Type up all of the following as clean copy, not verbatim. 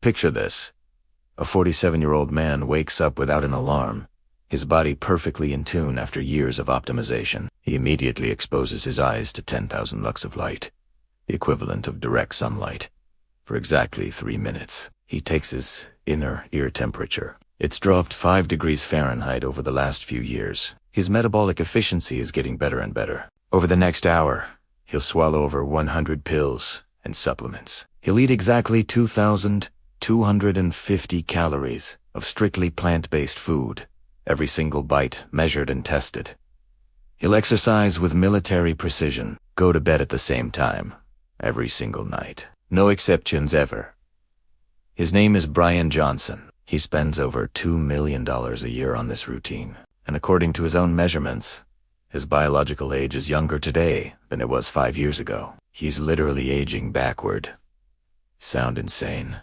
Picture this. A 47-year-old man wakes up without an alarm, his body perfectly in tune after years of optimization. He immediately exposes his eyes to 10,000 lux of light, the equivalent of direct sunlight, for exactly 3 minutes. He takes his inner ear temperature. It's dropped 5 degrees Fahrenheit over the last few years. His metabolic efficiency is getting better and better. Over the next hour, he'll swallow over 100 pills and supplements. He'll eat exactly 2,250 calories of strictly plant-based food, every single bite measured and tested. He'll exercise with military precision, go to bed at the same time, every single night. No exceptions ever. His name is Brian Johnson. He spends over $2 million a year on this routine. And according to his own measurements, his biological age is younger today than it was 5 years ago. He's literally aging backward. Sound insane?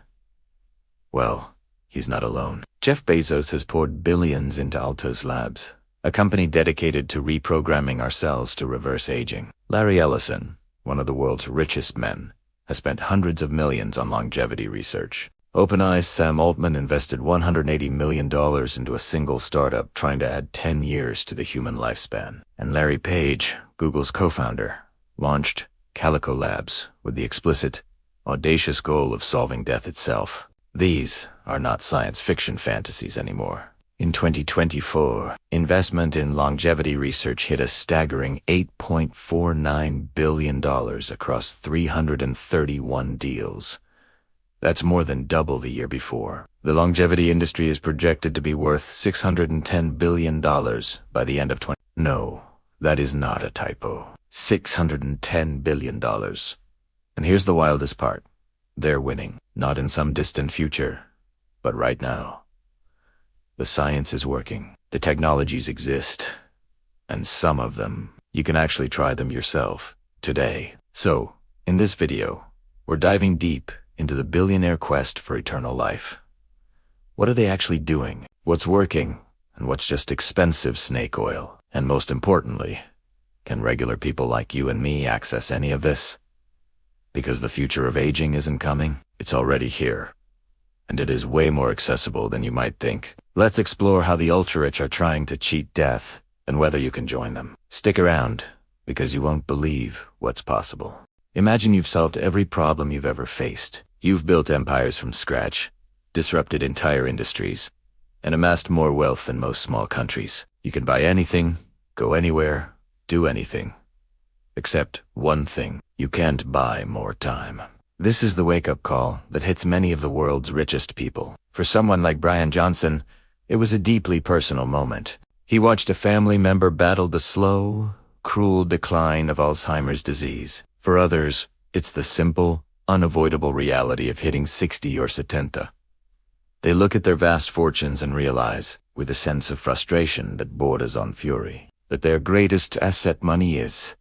Well, he's not alone. Jeff Bezos has poured billions into Altos Labs, a company dedicated to reprogramming our cells to reverse aging. Larry Ellison, one of the world's richest men, has spent hundreds of millions on longevity research. OpenAI's Sam Altman invested $180 million into a single startup trying to add 10 years to the human lifespan. And Larry Page, Google's co-founder, launched Calico Labs with the explicit, audacious goal of solving death itself. These are not science fiction fantasies anymore. In 2024, investment in longevity research hit a staggering $8.49 billion across 331 deals. That's more than double the year before. The longevity industry is projected to be worth $610 billion by the end of No, that is not a typo. $610 billion. And here's the wildest part. They're winning, not in some distant future, but right now. The science is working. The technologies exist. And some of them, you can actually try them yourself today. So, in this video, we're diving deep into the billionaire quest for eternal life. What are they actually doing? What's working? And what's just expensive snake oil? And most importantly, can regular people like you and me access any of this? Because the future of aging isn't coming, it's already here. And it is way more accessible than you might think. Let's explore how the ultra-rich are trying to cheat death and whether you can join them. Stick around, because you won't believe what's possible. Imagine you've solved every problem you've ever faced. You've built empires from scratch, disrupted entire industries, and amassed more wealth than most small countries. You can buy anything, go anywhere, do anything. Except one thing. You can't buy more time. This is the wake-up call that hits many of the world's richest people. For someone like Brian Johnson, it was a deeply personal moment. He watched a family member battle the slow, cruel decline of Alzheimer's disease. For others, it's the simple, unavoidable reality of hitting 60 or 70. They look at their vast fortunes and realize, with a sense of frustration that borders on fury, that their greatest asset, money, is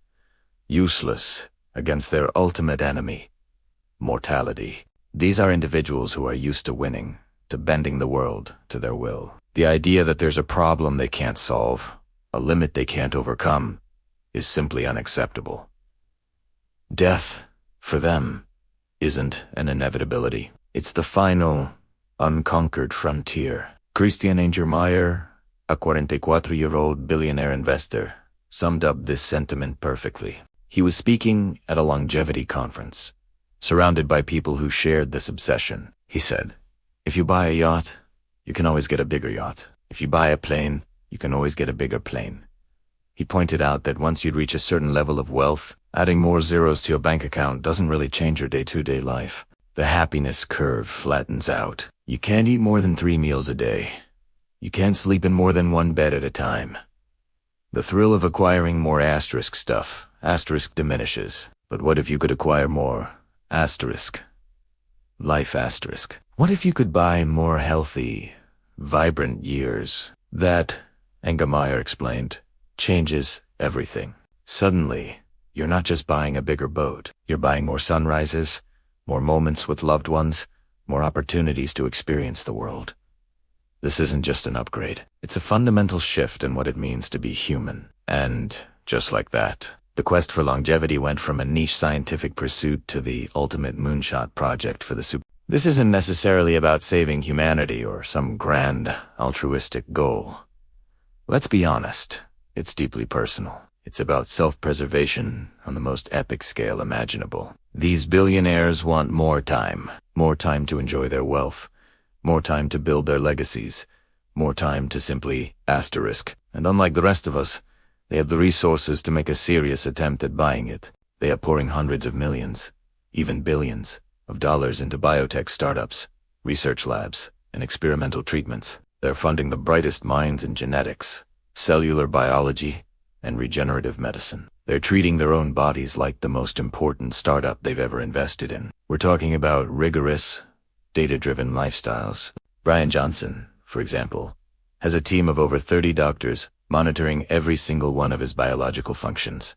useless against their ultimate enemy, mortality. These are individuals who are used to winning, to bending the world to their will. The idea that there's a problem they can't solve, a limit they can't overcome, is simply unacceptable. Death, for them, isn't an inevitability. It's the final, unconquered frontier. Christian Angermeyer, a 44-year-old billionaire investor, summed up this sentiment perfectly. He was speaking at a longevity conference, surrounded by people who shared this obsession. He said, "If you buy a yacht, you can always get a bigger yacht. If you buy a plane, you can always get a bigger plane." He pointed out that once you'd reach a certain level of wealth, adding more zeros to your bank account doesn't really change your day-to-day life. The happiness curve flattens out. You can't eat more than 3 meals a day. You can't sleep in more than one bed at a time. The thrill of acquiring more asterisk stuff, asterisk diminishes. But what if you could acquire more asterisk? Life asterisk. What if you could buy more healthy, vibrant years? That, Angermeyer explained, changes everything. Suddenly, you're not just buying a bigger boat. You're buying more sunrises, more moments with loved ones, more opportunities to experience the world. This isn't just an upgrade. It's a fundamental shift in what it means to be human. And just like that, the quest for longevity went from a niche scientific pursuit to the ultimate moonshot project for the super. This isn't necessarily about saving humanity or some grand altruistic goal. Let's be honest, it's deeply personal. It's about self-preservation on the most epic scale imaginable. These billionaires want more time to enjoy their wealth, more time to build their legacies, more time to simply asterisk. And unlike the rest of us, they have the resources to make a serious attempt at buying it. They are pouring hundreds of millions, even billions, of dollars into biotech startups, research labs, and experimental treatments. They're funding the brightest minds in genetics, cellular biology, and regenerative medicine. They're treating their own bodies like the most important startup they've ever invested in. We're talking about rigorous, data-driven lifestyles. Brian Johnson, for example, has a team of over 30 doctors monitoring every single one of his biological functions.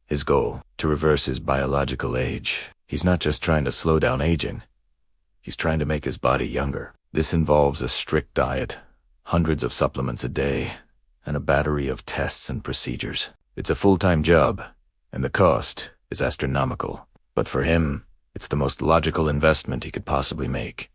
His goal, to reverse his biological age. He's not just trying to slow down aging. He's trying to make his body younger. This involves a strict diet, hundreds of supplements a day, and a battery of tests and procedures. It's a full-time job, and the cost is astronomical. But for him, it's the most logical investment he could possibly make.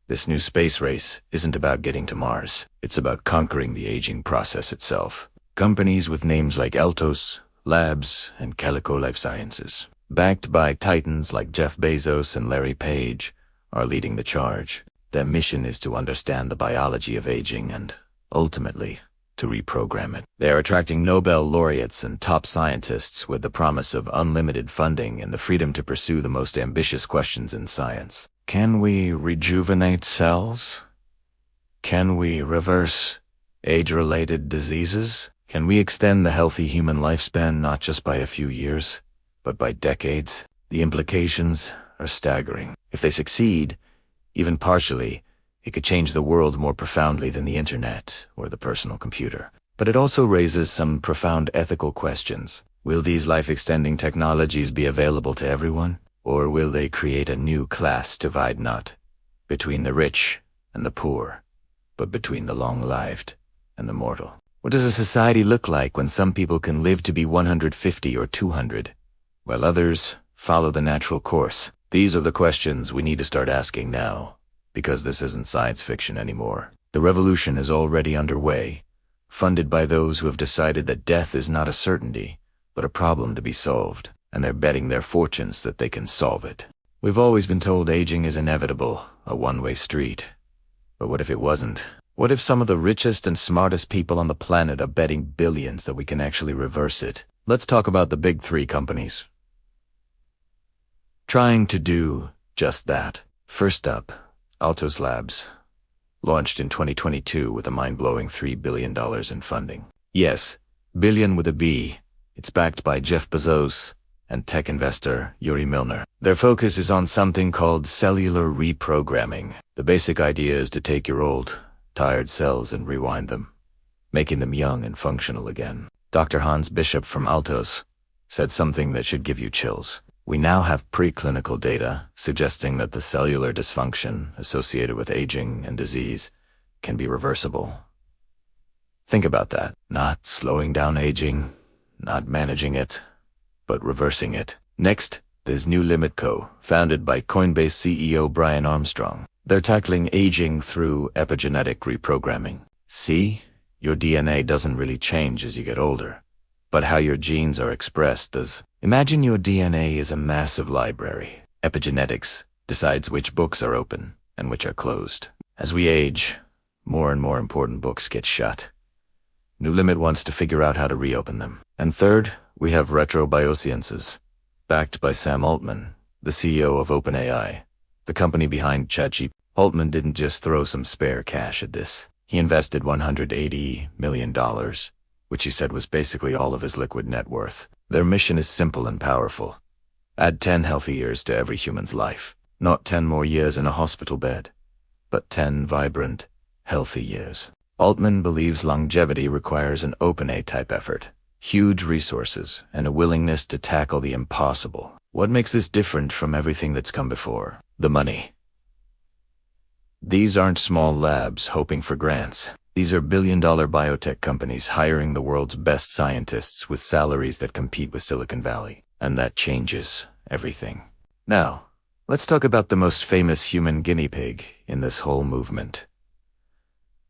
This new space race isn't about getting to Mars. It's about conquering the aging process itself. Companies with names like Altos, Labs, and Calico Life Sciences, backed by titans like Jeff Bezos and Larry Page, are leading the charge. Their mission is to understand the biology of aging and, ultimately, to reprogram it. They are attracting Nobel laureates and top scientists with the promise of unlimited funding and the freedom to pursue the most ambitious questions in science. Can we rejuvenate cells? Can we reverse age-related diseases? Can we extend the healthy human lifespan not just by a few years, but by decades? The implications are staggering. If they succeed, even partially, it could change the world more profoundly than the internet or the personal computer. But it also raises some profound ethical questions. Will these life-extending technologies be available to everyone? Or will they create a new class divide not between the rich and the poor, but between the long-lived and the mortal? What does a society look like when some people can live to be 150 or 200, while others follow the natural course? These are the questions we need to start asking now, because this isn't science fiction anymore. The revolution is already underway, funded by those who have decided that death is not a certainty, but a problem to be solved, and they're betting their fortunes that they can solve it. We've always been told aging is inevitable, a one-way street. But what if it wasn't? What if some of the richest and smartest people on the planet are betting billions that we can actually reverse it? Let's talk about the big three companies trying to do just that. First up, Altos Labs, launched in 2022 with a mind-blowing $3 billion in funding. Yes, billion with a B. It's backed by Jeff Bezos and tech investor Yuri Milner. Their focus is on something called cellular reprogramming. The basic idea is to take your old, tired cells and rewind them, making them young and functional again. Dr. Hans Bishop from Altos said something that should give you chills. We now have preclinical data suggesting that the cellular dysfunction associated with aging and disease can be reversible. Think about that. Not slowing down aging, not managing it, but reversing it. Next, there's New Limit Co., founded by Coinbase CEO Brian Armstrong. They're tackling aging through epigenetic reprogramming. See, your DNA doesn't really change as you get older, but how your genes are expressed does. Imagine your DNA is a massive library. Epigenetics decides which books are open and which are closed. As we age, more and more important books get shut. New Limit wants to figure out how to reopen them. And third, we have Retro Biosciences, backed by Sam Altman, the CEO of OpenAI, the company behind ChatGPT. Altman didn't just throw some spare cash at this. He invested $180 million, which he said was basically all of his liquid net worth. Their mission is simple and powerful. Add 10 healthy years to every human's life. Not 10 more years in a hospital bed, but 10 vibrant, healthy years. Altman believes longevity requires an OpenAI-type effort, huge resources, and a willingness to tackle the impossible. What makes this different from everything that's come before? The money. These aren't small labs hoping for grants. These are billion-dollar biotech companies hiring the world's best scientists with salaries that compete with Silicon Valley. And that changes everything. Now, Let's talk about the most famous human guinea pig in this whole movement.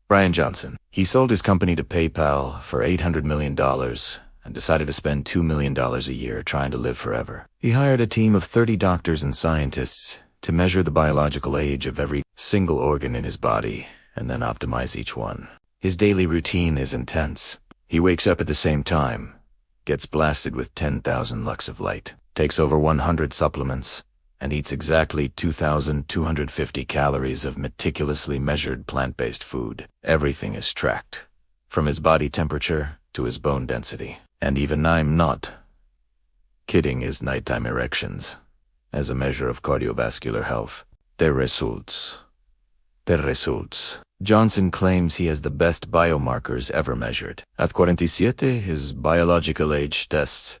Brian Johnson. He sold his company to PayPal for $800 million and decided to spend $2 million a year trying to live forever. He hired a team of 30 doctors and scientists to measure the biological age of every single organ in his body and then optimize each one. His daily routine is intense. He wakes up at the same time, gets blasted with 10,000 lux of light, takes over 100 supplements, and eats exactly 2,250 calories of meticulously measured plant-based food. Everything is tracked, from his body temperature to his bone density. And even I'm not kidding his nighttime erections as a measure of cardiovascular health. The results. Johnson claims he has the best biomarkers ever measured. At 47, his biological age tests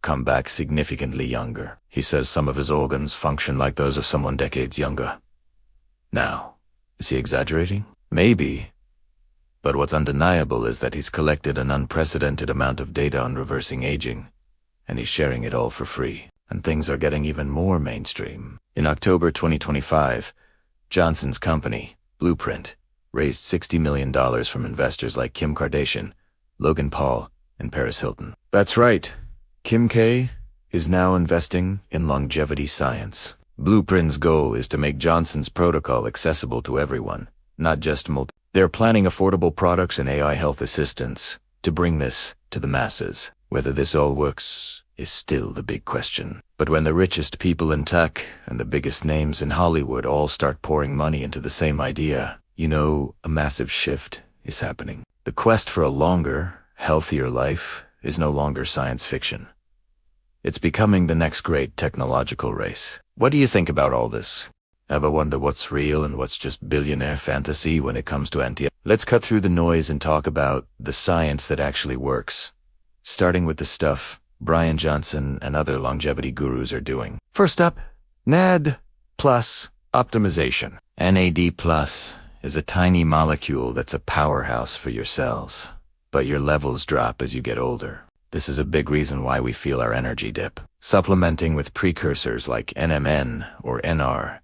come back significantly younger. He says some of his organs function like those of someone decades younger. Now, is he exaggerating? Maybe. But what's undeniable is that he's collected an unprecedented amount of data on reversing aging, and he's sharing it all for free. And things are getting even more mainstream. In October 2025, Johnson's company, Blueprint, raised $60 million from investors like Kim Kardashian, Logan Paul, and Paris Hilton. That's right. Kim K is now investing in longevity science. Blueprint's goal is to make Johnson's protocol accessible to everyone, not just They're planning affordable products and AI health assistants to bring this to the masses. Whether this all works is still the big question. But when the richest people in tech and the biggest names in Hollywood all start pouring money into the same idea, a massive shift is happening. The quest for a longer, healthier life is no longer science fiction. It's becoming the next great technological race. What do you think about all this? Ever wonder what's real and what's just billionaire fantasy when it comes to anti? Let's cut through the noise and talk about the science that actually works. Starting with the stuff Brian Johnson and other longevity gurus are doing. First up, NAD plus optimization. NAD plus is a tiny molecule that's a powerhouse for your cells, but your levels drop as you get older. This is a big reason why we feel our energy dip. Supplementing with precursors like NMN or NR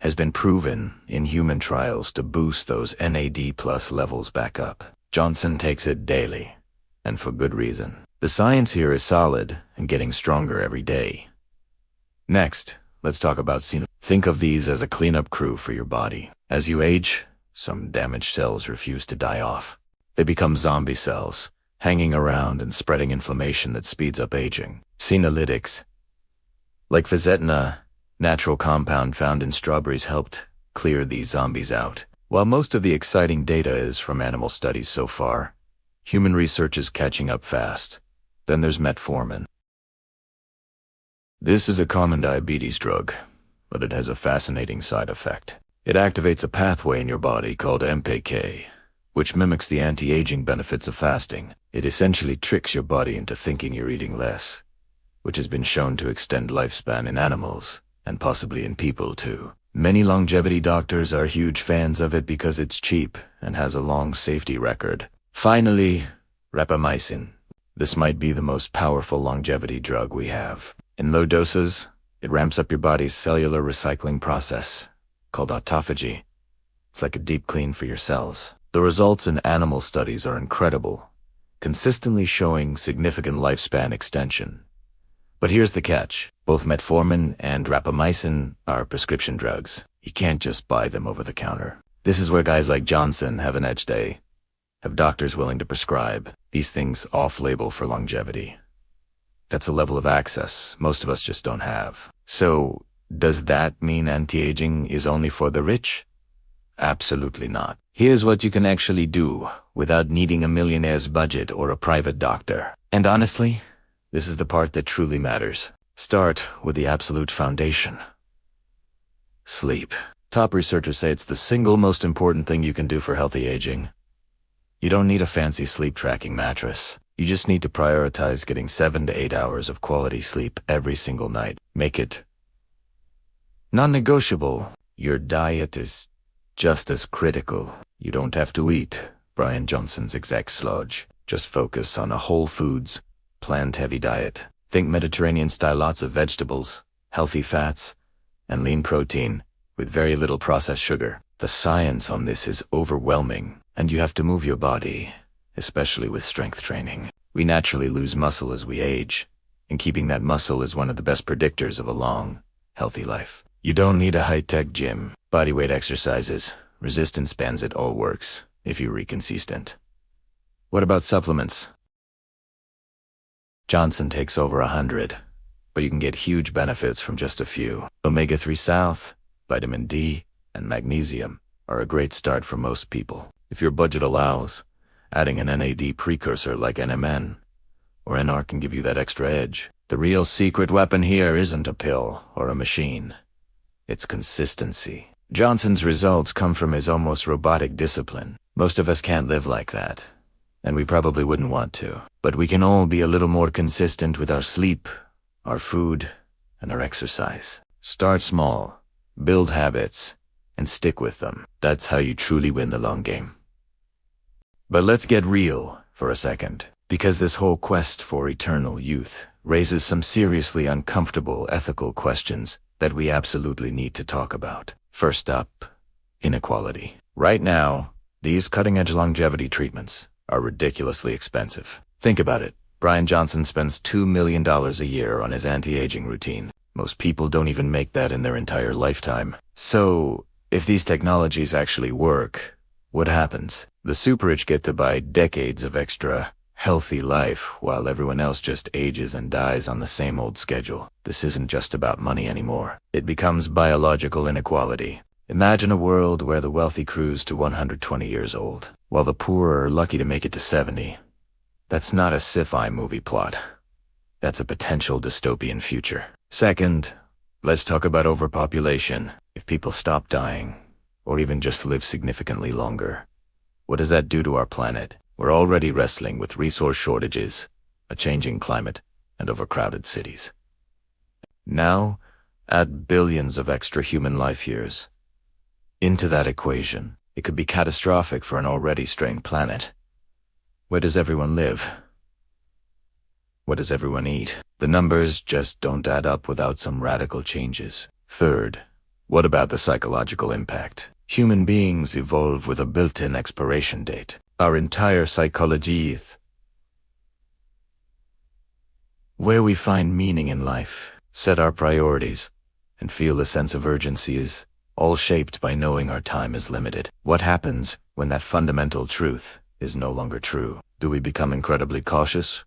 has been proven in human trials to boost those NAD plus levels back up. Johnson takes it daily, and for good reason. The science here is solid and getting stronger every day. Next, let's talk about Think of these as a cleanup crew for your body. As you age, some damaged cells refuse to die off. They become zombie cells, hanging around and spreading inflammation that speeds up aging. Senolytics, like Vizetna, natural compound found in strawberries, helped clear these zombies out. While most of the exciting data is from animal studies so far, human research is catching up fast. Then there's metformin. This is a common diabetes drug, but it has a fascinating side effect. It activates a pathway in your body called MPK, which mimics the anti-aging benefits of fasting. It essentially tricks your body into thinking you're eating less, which has been shown to extend lifespan in animals, and possibly in people too. Many longevity doctors are huge fans of it because it's cheap and has a long safety record. Finally, rapamycin. This might be the most powerful longevity drug we have. In low doses, it ramps up your body's cellular recycling process, called autophagy. It's like a deep clean for your cells. The results in animal studies are incredible, consistently showing significant lifespan extension. But here's the catch. Both metformin and rapamycin are prescription drugs. You can't just buy them over the counter. This is where guys like Johnson have an edge. They have doctors willing to prescribe these things off-label for longevity. That's a level of access most of us just don't have. So, does that mean anti-aging is only for the rich? Absolutely not. Here's what you can actually do without needing a millionaire's budget or a private doctor. And honestly, this is the part that truly matters. Start with the absolute foundation. Sleep. Top researchers say it's the single most important thing you can do for healthy aging. You don't need a fancy sleep tracking mattress. You just need to prioritize getting 7 to 8 hours of quality sleep every single night. Make it non-negotiable. Your diet is just as critical. You don't have to eat Brian Johnson's exact sludge. Just focus on a whole foods, plant-heavy diet. Think Mediterranean style, lots of vegetables, healthy fats, and lean protein, with very little processed sugar. The science on this is overwhelming, and you have to move your body, especially with strength training. We naturally lose muscle as we age, and keeping that muscle is one of the best predictors of a long, healthy life. You don't need a high-tech gym, bodyweight exercises, resistance bands, it all works, if you're consistent. What about supplements? Johnson takes over 100, but you can get huge benefits from just a few. Omega-3 South, vitamin D, and magnesium are a great start for most people. If your budget allows, adding an NAD precursor like NMN or NR can give you that extra edge. The real secret weapon here isn't a pill or a machine. It's consistency. Johnson's results come from his almost robotic discipline. Most of us can't live like that, and we probably wouldn't want to. But we can all be a little more consistent with our sleep, our food, and our exercise. Start small, build habits, and stick with them. That's how you truly win the long game. But let's get real for a second, because this whole quest for eternal youth raises some seriously uncomfortable ethical questions that we absolutely need to talk about. First up, inequality. Right now, these cutting-edge longevity treatments are ridiculously expensive. Think about it. Brian Johnson spends $2 million a year on his anti-aging routine. Most people don't even make that in their entire lifetime. So, if these technologies actually work, what happens? The super-rich get to buy decades of extra healthy life while everyone else just ages and dies on the same old schedule. This isn't just about money anymore. It becomes biological inequality. Imagine a world where the wealthy cruise to 120 years old, while the poor are lucky to make it to 70. That's not a sci-fi movie plot. That's a potential dystopian future. Second, let's talk about overpopulation. If people stop dying, or even just live significantly longer, what does that do to our planet? We're already wrestling with resource shortages, a changing climate, and overcrowded cities. Now, add billions of extra human life years into that equation. It could be catastrophic for an already strained planet. Where does everyone live? What does everyone eat? The numbers just don't add up without some radical changes. Third, what about the psychological impact? Human beings evolve with a built-in expiration date. Our entire psychology, where we find meaning in life, set our priorities, and feel a sense of urgency is all shaped by knowing our time is limited. What happens when that fundamental truth is no longer true? Do we become incredibly cautious,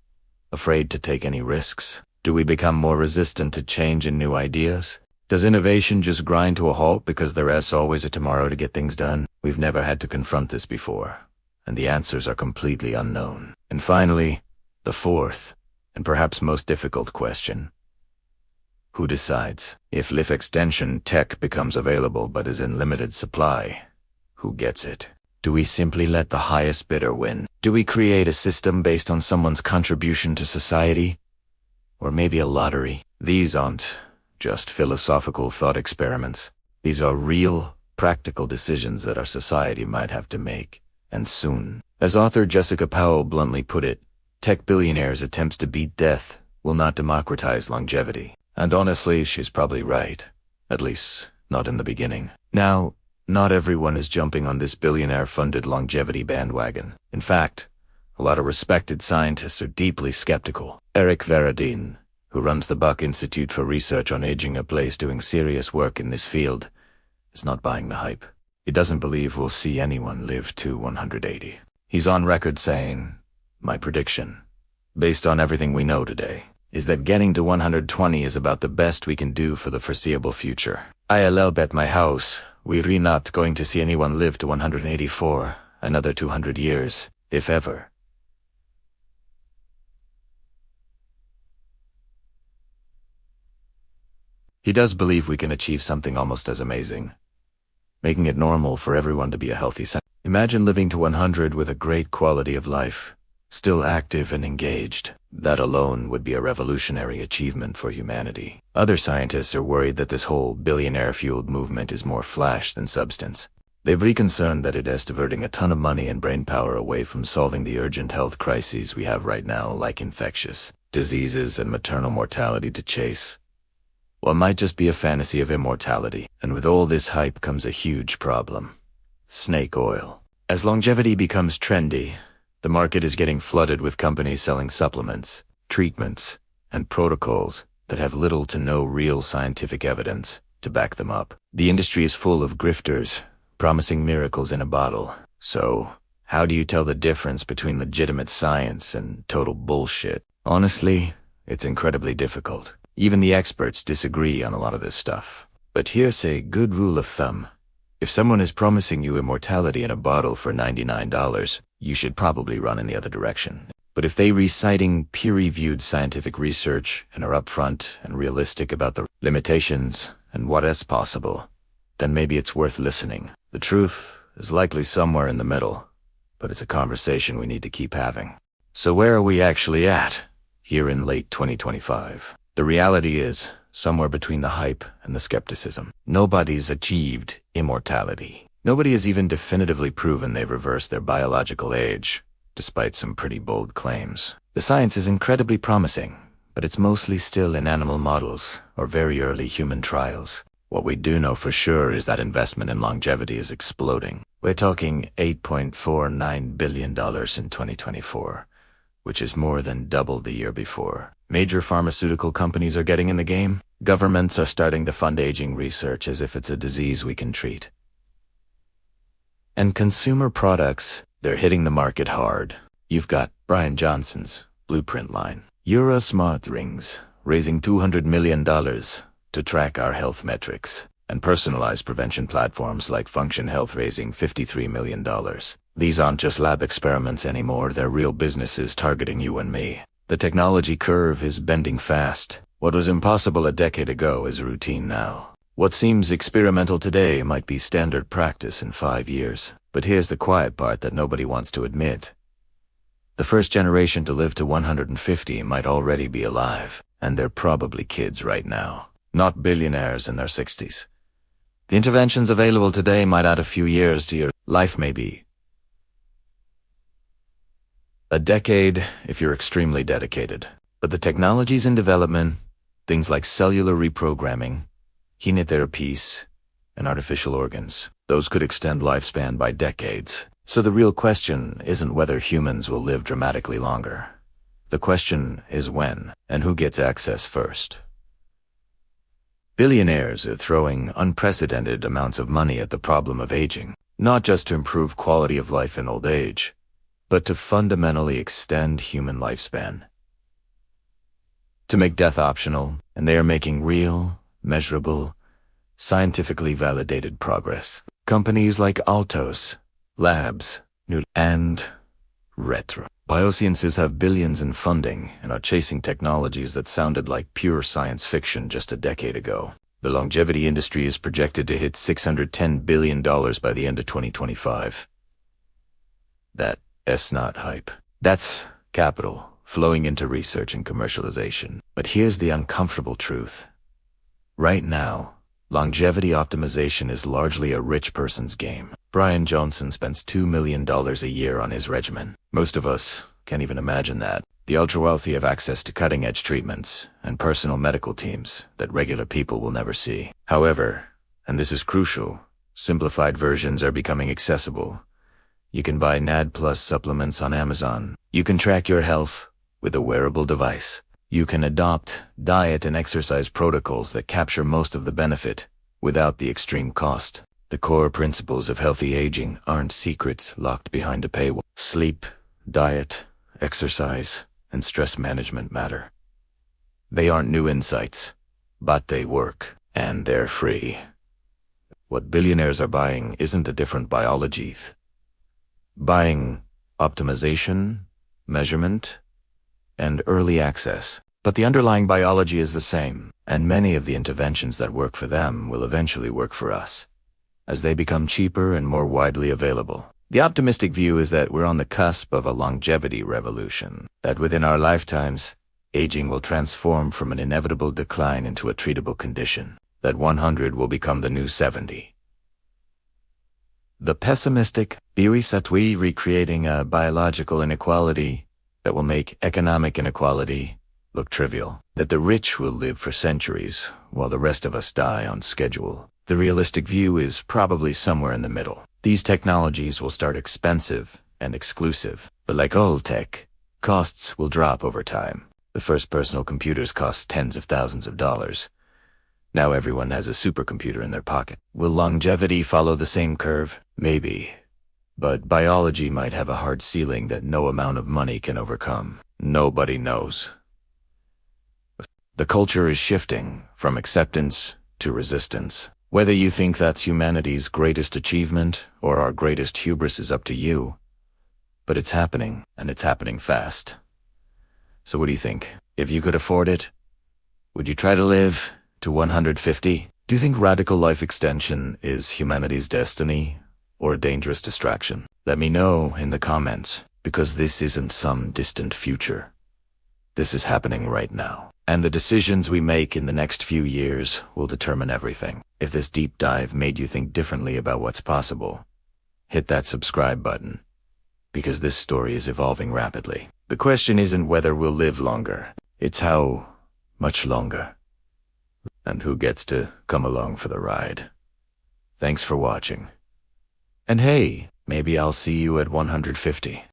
afraid to take any risks? Do we become more resistant to change and new ideas? Does innovation just grind to a halt because there is always a tomorrow to get things done? We've never had to confront this before, and the answers are completely unknown. And finally, the fourth, and perhaps most difficult question. Who decides? If life extension tech becomes available but is in limited supply, who gets it? Do we simply let the highest bidder win? Do we create a system based on someone's contribution to society? Or maybe a lottery? These aren't just philosophical thought experiments. These are real, practical decisions that our society might have to make, and soon. As author Jessica Powell bluntly put it, tech billionaires' attempts to beat death will not democratize longevity. And honestly, she's probably right. At least, not in the beginning. Now, not everyone is jumping on this billionaire-funded longevity bandwagon. In fact, a lot of respected scientists are deeply skeptical. Eric Veradine, who runs the Buck Institute for Research on Aging, a place doing serious work in this field, is not buying the hype. He doesn't believe we'll see anyone live to 180. He's on record saying, "My prediction, based on everything we know today, is that getting to 120 is about the best we can do for the foreseeable future. I'll bet my house we're not going to see anyone live to 184, another 200 years, if ever." He does believe we can achieve something almost as amazing, making it normal for everyone to be a healthy citizen. Imagine living to 100 with a great quality of life, still active and engaged. That alone would be a revolutionary achievement for humanity. Other scientists are worried that this whole billionaire-fueled movement is more flash than substance. They've concerned that it is diverting a ton of money and brainpower away from solving the urgent health crises we have right now, like infectious diseases and maternal mortality to chase Well, it might just be a fantasy of immortality. And with all this hype comes a huge problem. Snake oil. As longevity becomes trendy, the market is getting flooded with companies selling supplements, treatments, and protocols that have little to no real scientific evidence to back them up. The industry is full of grifters, promising miracles in a bottle. So, how do you tell the difference between legitimate science and total bullshit? Honestly, it's incredibly difficult. Even the experts disagree on a lot of this stuff. But here's a good rule of thumb. If someone is promising you immortality in a bottle for $99, you should probably run in the other direction. But if they reciting peer-reviewed scientific research and are upfront and realistic about the limitations and what is possible, then maybe it's worth listening. The truth is likely somewhere in the middle, but it's a conversation we need to keep having. So where are we actually at here in late 2025? The reality is somewhere between the hype and the skepticism. Nobody's achieved immortality. Nobody has even definitively proven they've reversed their biological age, despite some pretty bold claims. The science is incredibly promising, but it's mostly still in animal models or very early human trials. What we do know for sure is that investment in longevity is exploding. We're talking $8.49 billion in 2024, which is more than double the year before. Major pharmaceutical companies are getting in the game. Governments are starting to fund aging research as if it's a disease we can treat. And consumer products, they're hitting the market hard. You've got Brian Johnson's Blueprint line. Eura Smart Rings, raising $200 million to track our health metrics. And personalized prevention platforms like Function Health raising $53 million. These aren't just lab experiments anymore, they're real businesses targeting you and me. The technology curve is bending fast. What was impossible a decade ago is routine now. What seems experimental today might be standard practice in 5 years. But here's the quiet part that nobody wants to admit. The first generation to live to 150 might already be alive, and they're probably kids right now, not billionaires in their 60s. The interventions available today might add a few years to your life, maybe a decade if you're extremely dedicated. But the technologies in development, things like cellular reprogramming, gene therapies, and artificial organs, those could extend lifespan by decades. So the real question isn't whether humans will live dramatically longer. The question is when, and who gets access first. Billionaires are throwing unprecedented amounts of money at the problem of aging, not just to improve quality of life in old age, but to fundamentally extend human lifespan. To make death optional, and they are making real, measurable, scientifically validated progress. Companies like Altos, Labs, and Retro Biosciences have billions in funding and are chasing technologies that sounded like pure science fiction just a decade ago. The longevity industry is projected to hit $610 billion by the end of 2025. That's not hype. That's capital flowing into research and commercialization. But here's the uncomfortable truth. Right now, longevity optimization is largely a rich person's game. Brian Johnson spends $2 million a year on his regimen. Most of us can't even imagine that. The ultra-wealthy have access to cutting-edge treatments and personal medical teams that regular people will never see. However, and this is crucial, simplified versions are becoming accessible. You can buy NAD Plus supplements on Amazon. You can track your health with a wearable device. You can adopt diet and exercise protocols that capture most of the benefit without the extreme cost. The core principles of healthy aging aren't secrets locked behind a paywall. Sleep, diet, exercise, and stress management matter. They aren't new insights, but they work, and they're free. What billionaires are buying isn't a different biology. Buying optimization, measurement, and early access. But the underlying biology is the same, and many of the interventions that work for them will eventually work for us, as they become cheaper and more widely available. The optimistic view is that we're on the cusp of a longevity revolution, that within our lifetimes, aging will transform from an inevitable decline into a treatable condition, that 100 will become the new 70. The pessimistic view is that we're recreating a biological inequality that will make economic inequality look trivial. that the rich will live for centuries, while the rest of us die on schedule. The realistic view is probably somewhere in the middle. These technologies will start expensive and exclusive, but like all tech, costs will drop over time. The first personal computers cost tens of thousands of dollars. Now everyone has a supercomputer in their pocket. Will longevity follow the same curve? Maybe. But biology might have a hard ceiling that no amount of money can overcome. Nobody knows. The culture is shifting from acceptance to resistance. Whether you think that's humanity's greatest achievement or our greatest hubris is up to you. But it's happening, and it's happening fast. So what do you think? If you could afford it, would you try to live to 150? Do you think radical life extension is humanity's destiny or a dangerous distraction? Let me know in the comments, because this isn't some distant future. This is happening right now. And the decisions we make in the next few years will determine everything. If this deep dive made you think differently about what's possible, hit that subscribe button, because this story is evolving rapidly. The question isn't whether we'll live longer, it's how much longer, and who gets to come along for the ride. Thanks for watching. And hey, maybe I'll see you at 150.